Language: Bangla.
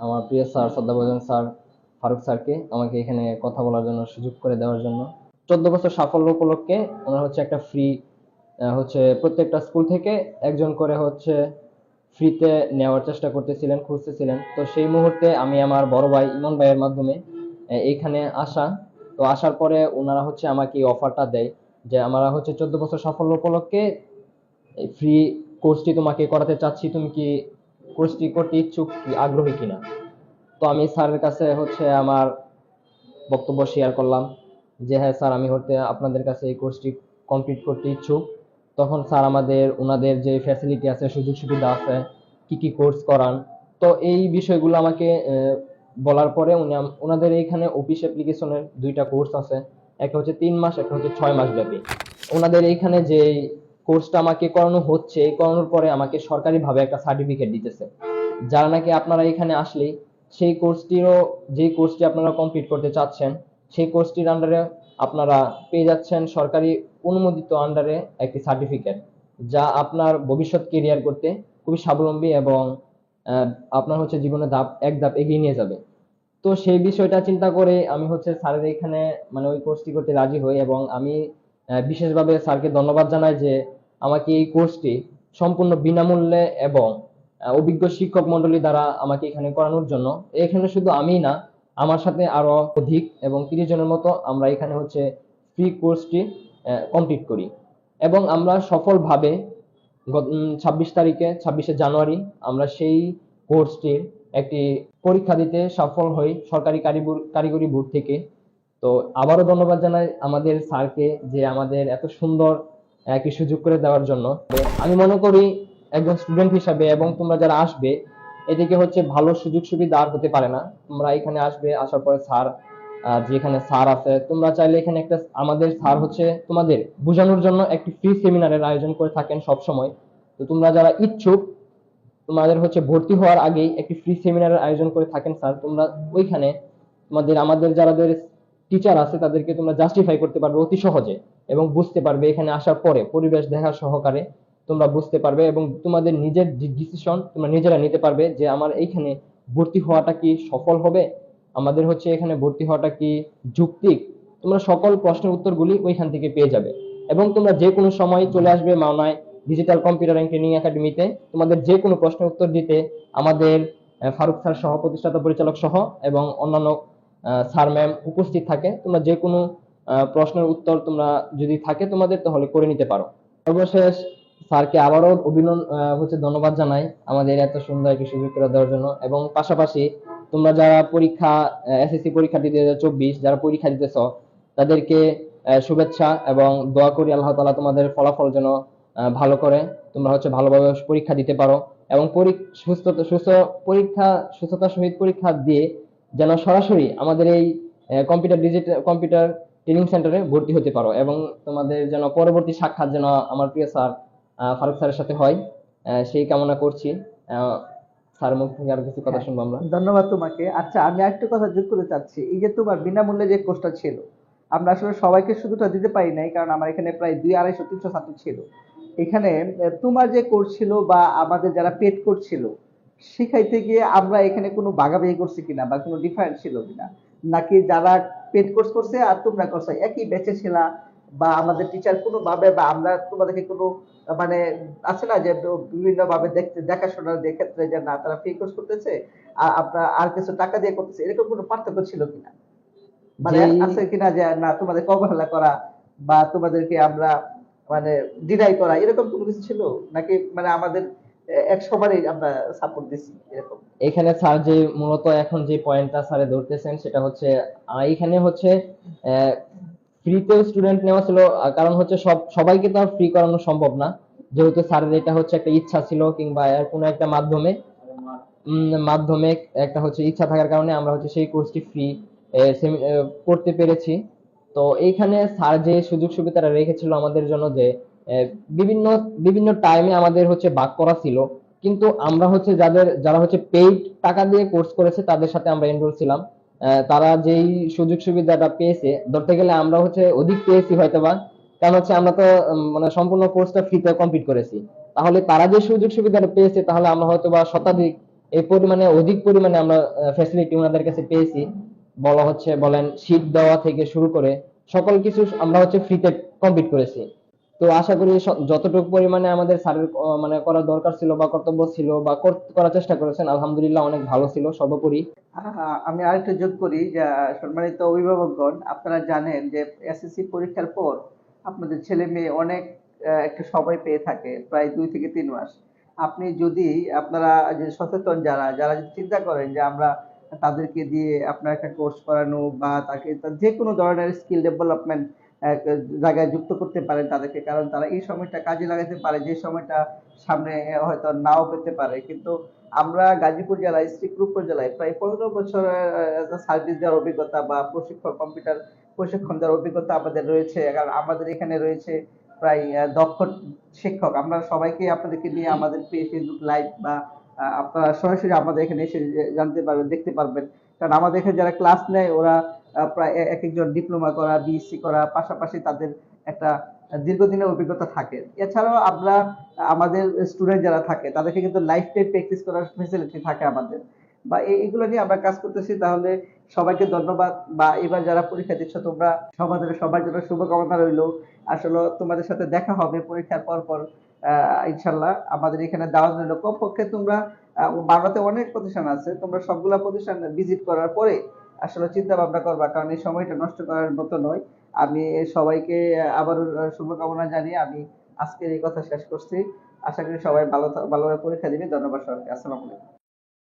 আমার প্রিয় স্যার শ্রদ্ধাভাজন স্যার ফারুক স্যারকে আমাকে এখানে কথা বলার জন্য সুযোগ করে দেওয়ার জন্য। 14 বছর সাফল্য উপলক্ষে ওনারা হচ্ছে একটা ফ্রি হচ্ছে প্রত্যেকটা স্কুল থেকে একজন করে হচ্ছে ফ্রিতে নেওয়ার চেষ্টা করতেছিলেন, খুঁজতেছিলেন। তো সেই মুহূর্তে আমি আমার বড় ভাই ইমন ভাইয়ের মাধ্যমে এইখানে আসা। তো আসার পরে ওনারা হচ্ছে আমাকে এই অফারটা দেয় যে আমরা হচ্ছে 14 বছর সাফল্য উপলক্ষে এই ফ্রি কোর্সটি তোমাকে করাতে চাচ্ছি, তুমি কি কোর্সটি করতে ইচ্ছুক, কি আগ্রহী কিনা। তো আমি স্যারের কাছে হচ্ছে আমার বক্তব্য শেয়ার করলাম যে হ্যাঁ স্যার, আমি হতে আপনাদের কাছে এই কোর্সটি কমপ্লিট করতে ইচ্ছুক। তখন স্যার আমাদের ওনাদের যে ফ্যাসিলিটি আছে, সুযোগ সুবিধা আছে, কি কি কোর্স করান, তো এই বিষয়গুলো আমাকে বলার পরে উনি ওনাদের এইখানে অফিস অ্যাপ্লিকেশনের দুইটা কোর্স আছে, একটা হচ্ছে 3 মাস, একটা হচ্ছে 6 মাস ব্যাপী। ওনাদের এইখানে যে কোর্সটা আমাকে করানো হচ্ছে, এই করানোর পরে আমাকে সরকারিভাবে একটা সার্টিফিকেট দিতেছে, যারা নাকি আপনারা এখানে আসলেই সেই কোর্সটিরও, যে কোর্সটি আপনারা কমপ্লিট করতে চাচ্ছেন, সেই কোর্সটির আন্ডারে আপনারা পেয়ে যাচ্ছেন সরকারি অনুমোদিত আন্ডারে একটি সার্টিফিকেট, যা আপনার ভবিষ্যৎ কেরিয়ার করতে খুবই স্বাবলম্বী এবং আপনার হচ্ছে জীবনে এক ধাপ এগিয়ে নিয়ে যাবে। তো সেই বিষয়টা চিন্তা করে আমি হচ্ছে স্যারের এখানে মানে ওই কোর্সটি করতে রাজি হই, এবং আমি বিশেষভাবে স্যারকে ধন্যবাদ জানাই যে আমাকে এই কোর্সটি সম্পূর্ণ বিনামূল্যে এবং অভিজ্ঞ শিক্ষক মন্ডলী দ্বারা আমাকে এখানে করানোর জন্য। এখানে শুধু আমি না, আমার সাথে আরো অধিক এবং 30 জনের মতো আমরা এখানে হচ্ছে ফ্রি কোর্সটি কমপ্লিট করি, এবং আমরা সফলভাবে 26 তারিখে, 26শে জানুয়ারি আমরা সেই কোর্সটির একটি পরীক্ষা দিতে সফল হই সরকারি কারিগরি বোর্ড থেকে। তো আবারও ধন্যবাদ জানাই আমাদের স্যারকে যে আমাদের এত সুন্দর একটি সুযোগ করে দেওয়ার জন্য। আমি মনে করি একজন স্টুডেন্ট হিসাবে এবং তোমরা যারা আসবে, এদিকে হচ্ছে ভালো সুযোগ সুবিধা আর হতে পারে না। তোমরা এখানে আসবে, আসার পরে স্যার যেখানে স্যার আছে, তোমরা চাইলে এখানে একটা, আমাদের স্যার হচ্ছে তোমাদের বোঝানোর জন্য একটি ফ্রি সেমিনারের আয়োজন করে থাকেন সব সময়। তো তোমরা যারা ইচ্ছুক, তোমাদের হচ্ছে ভর্তি হওয়ার আগেই একটি ফ্রি সেমিনারের আয়োজন করে থাকেন স্যার। তোমরা ওইখানে আমাদের যারা টিচার আছে তাদেরকে তোমরা জাস্টিফাই করতে পারবে অতি সহজে, এবং বুঝতে পারবে এখানে আসার পরে পরিবেশ দেখার সহকারে তোমরা বুঝতে পারবে, এবং তোমাদের নিজের ডিসিশন তোমরা নিজেরা নিতে পারবে যে আমার এইখানে ভর্তি হওয়াটা কি সফল হবে, আমাদের হচ্ছে এখানে ভর্তি হওয়াটা কি যৌক্তিক। তোমরা সকল প্রশ্নের উত্তরগুলি ওইখান থেকে পেয়ে যাবে, এবং তোমরা যে কোনো সময় চলে আসবে মাওনায় ডিজিটাল কম্পিউটার অ্যান্ড ট্রেনিং একাডেমিতে। তোমাদের যে কোনো প্রশ্নের উত্তর দিতে আমাদের ফারুক স্যার সহ, প্রতিষ্ঠাতা পরিচালক সহ, এবং অন্যান্য স্যার ম্যাম উপস্থিত থাকে। তোমরা যে কোনো প্রশ্নের উত্তর তোমরা যদি থাকে তোমাদের, তাহলে করে নিতে পারো। সর্বশেষ স্যারকে আবারও হচ্ছে ধন্যবাদ জানাই আমাদের এত সুন্দর একটি সুযোগ করে দেওয়ার জন্য, এবং পাশাপাশি তোমরা যারা পরীক্ষা, এসএসসি পরীক্ষার্থী 2024 যারা পরীক্ষা দিতেছ, তাদেরকে শুভেচ্ছা এবং দোয়া করি আল্লাহ তাআলা তোমাদের ফলাফল যেন ভালো করে, তোমরা হচ্ছে ভালোভাবে পরীক্ষা দিতে পারো, এবং সুস্থতার সহিত পরীক্ষা দিয়ে যেন সরাসরি আমাদের এই কম্পিউটার ট্রেনিং সেন্টারে ভর্তি হতে পারো, এবং তোমাদের যেন পরবর্তী সাক্ষাৎ যেন আমার প্রিয় স্যার ফারুক স্যারের সাথে হয়, সেই কামনা করছি। স্যার মুখ থেকে আরো কিছু কথা হ্যাঁ, শুনবো আমরা। ধন্যবাদ তোমাকে। আচ্ছা, আমি আরেকটা কথা যোগ করতে চাচ্ছি। এই যে তোমার বিনামূল্যে যে কোর্সটা ছিল, আমরা আসলে সবাইকে শুধুটা দিতে পারি নাই, কারণ আমার এখানে প্রায় 200-250-300 ছাত্র ছিল। এখানে তোমার যে কোর্স ছিল বা আমাদের যারা পেড কোর্স ছিল, শিখাইতে গিয়ে আমরা এখানে কোনো ভাগাভাগি করছি কিনা বা কোনো ডিফারেন্স ছিল কিনা, নাকি যারা পেড কোর্স করছে আর তোমরা করছো একই ব্যাচে ছিলা, বা আমাদের টিচার কোনো ভাবে বা আমরা তোমাদেরকে কোনো মানে আছে না যে বিভিন্ন ভাবে দেখতে দেখাশোনার যে ক্ষেত্রে যে না তারা ফ্রি কোর্স করতেছে আর আপনার আর কিছু টাকা দিয়ে করতেছে, এরকম কোনো পার্থক্য ছিল কিনা, মানে যেই আছে কিনা যে না তোমাদের অবহেলা করা বা তোমাদেরকে আমরা মানে ডিনাই করা, এরকম কোনো কিছু ছিল, নাকি মানে আমাদের এক সবারই আমরা সাপোর্ট দিছি এরকম? এখানে স্যার যে মূলত এখন যে পয়েন্টটা স্যারে ধরতেছেন সেটা হচ্ছে এখানে হচ্ছে ফ্রিতে স্টুডেন্ট নেওয়া ছিল, কারণ হচ্ছে সবাইকে তো আর ফ্রি করানো সম্ভব না। যেহেতু স্যারের এটা হচ্ছে একটা ইচ্ছা ছিল, কিংবা এর কোনো একটা মাধ্যমে একটা হচ্ছে ইচ্ছা থাকার কারণে আমরা হচ্ছে সেই কোর্সটি ফ্রি করতে পেরেছি। তো এইখানে স্যার যে সুযোগ সুবিধাটা রেখেছিল আমাদের জন্য, যে আহ, বিভিন্ন বিভিন্ন টাইমে আমাদের হচ্ছে ভাগ করা ছিল, কিন্তু আমরা হচ্ছে যারা হচ্ছে পেইড টাকা দিয়ে কোর্স করেছে তাদের সাথে আমরা এনরোল ছিলাম। তারা যেই সুযোগ সুবিধাটা পেয়েছে, ধরতে গেলে আমরা হচ্ছে অধিক পেয়েছি হয়তোবা, কারণ হচ্ছে আমরা তো মানে সম্পূর্ণ কোর্সটা ফ্রিতে কমপ্লিট করেছি। তাহলে তারা যে সুযোগ সুবিধাটা পেয়েছে, তাহলে আমরা হয়তোবা শতাধিক এই পরিমাণে অধিক পরিমাণে আমরা ফ্যাসিলিটি ওনাদের কাছে পেয়েছি। বলেন শীট দেওয়া থেকে শুরু করে সকল কিছু আমরা হচ্ছে ফ্রিতে কমপ্লিট করেছি। তো আশা করি যতটুকু পরিমাণে আমাদের স্যারের মানে করা দরকার ছিল বা কর্তব্য ছিল বা করার চেষ্টা করেছেন, আলহামদুলিল্লাহ অনেক ভালো ছিল সর্বোপরি। আমি আরেকটা যোগ করি যে সম্মানিত অভিভাবকগণ, আপনারা জানেন যে এসএসসি পরীক্ষার পর আপনাদের ছেলে মেয়ে অনেক একটা সময় পেয়ে থাকে, প্রায় 2 থেকে 3 মাস। আপনি যদি আপনারা যে সচেতন যারা যারা যদি চিন্তা করেন যে আমরা তাদেরকে দিয়ে আপনার একটা কোর্স করানো বা তাকে যে কোনো ধরনের স্কিল ডেভেলপমেন্ট জায়গায় যুক্ত করতে পারেন তাদেরকে, কারণ তারা এই সময়টা কাজে লাগাতে পারে যে সময়টা সামনে হয়তো নাও পেতে পারে। কিন্তু আমরা গাজীপুর জেলায়, শ্রীপুর উপজেলায় প্রায় 15 বছরের সার্ভিস দেওয়ার অভিজ্ঞতা বা কম্পিউটার প্রশিক্ষণ দেওয়ার অভিজ্ঞতা আমাদের রয়েছে। কারণ আমাদের এখানে রয়েছে প্রায় দক্ষ শিক্ষক। আমরা সবাইকে আপনাদেরকে নিয়ে আমাদের ফেসবুক লাইভ বা আপনারা সরাসরি আমাদের এখানে এসে জানতে পারবেন, দেখতে পারবেন। কারণ আমাদের এখানে যারা ক্লাস নেয় ওরা প্রায় এক একজন ডিপ্লোমা করা, বিএসসি করা, পাশাপাশি তাদের একটা দীর্ঘদিনের অভিজ্ঞতা থাকে। এছাড়াও আমরা আমাদের স্টুডেন্ট যারা থাকে তাদেরকে কিন্তু লাইফ টাইম প্র্যাকটিস করার ফেসিলিটি থাকে আমাদের, বা এগুলো নিয়ে আমরা কাজ করতেছি। তাহলে সবাইকে ধন্যবাদ। বা এবার যারা পরীক্ষা দিচ্ছ তোমরা সবার জন্য শুভকামনা রইলো। আসলে তোমাদের সাথে দেখা হবে পরীক্ষার পর পর ইনশাল্লাহ। আমাদের এখানে দাওয়াত রইলো। কমপক্ষে তোমরা বাংলাতে অনেক প্রতিষ্ঠান আছে, তোমরা সবগুলা প্রতিষ্ঠান ভিজিট করার পরে আসলে চিন্তা ভাবনা করবা, কারণ এই সময়টা নষ্ট করার মতো নয়। আমি সবাইকে আবারও শুভকামনা জানিয়ে আমি আজকের এই কথা শেষ করছি। আশা করি সবাই ভালোভাবে পরীক্ষা দিবে। ধন্যবাদ সবাইকে। আসসালামু আলাইকুম।